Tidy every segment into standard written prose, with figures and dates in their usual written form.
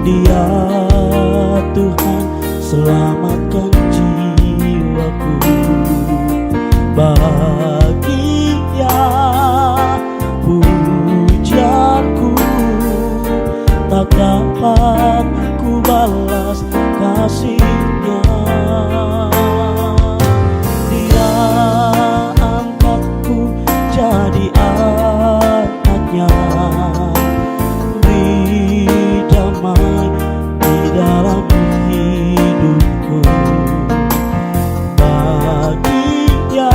Dia Tuhan selamatkan jiwaku. Bagi Dia pujianku, tak dapat ku balas kasih-Nya. Dia angkatku jadi anak-Nya, beri damai di dalam hidupku. Bagi Dia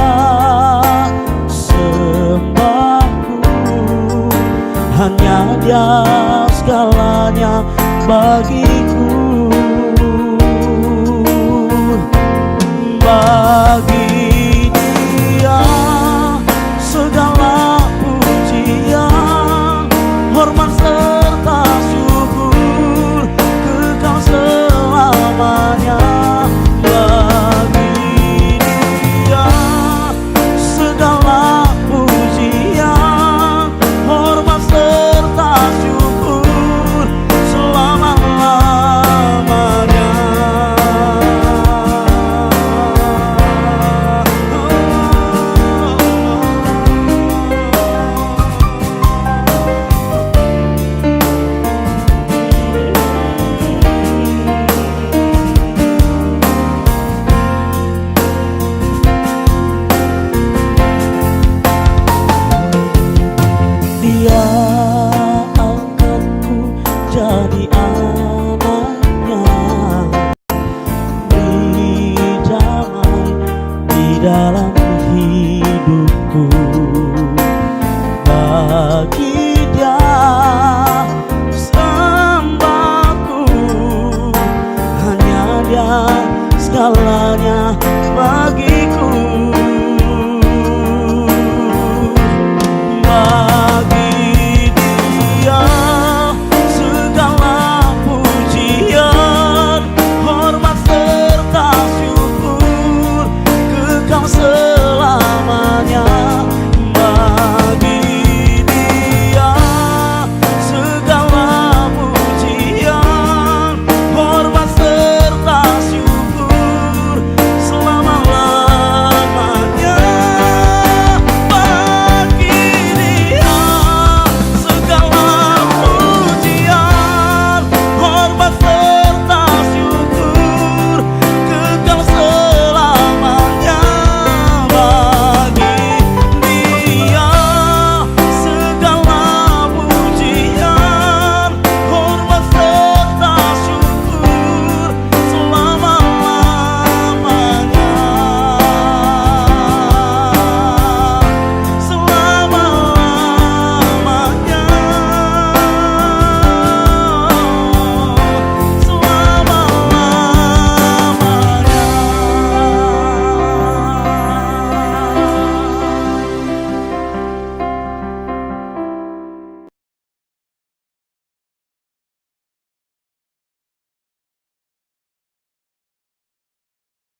sembahku, hanya Dia segalanya bagiku. Bagi Dia segala pujian, hormat serta syukur kekal selamanya. Bagi Dia segala pujian, hormat serta syukur selama-lamanya. Dia angkatku jadi anak-Nya, beri damai di dalam hidupku. Bagi Dia sembahku, hanya Dia segalanya bagi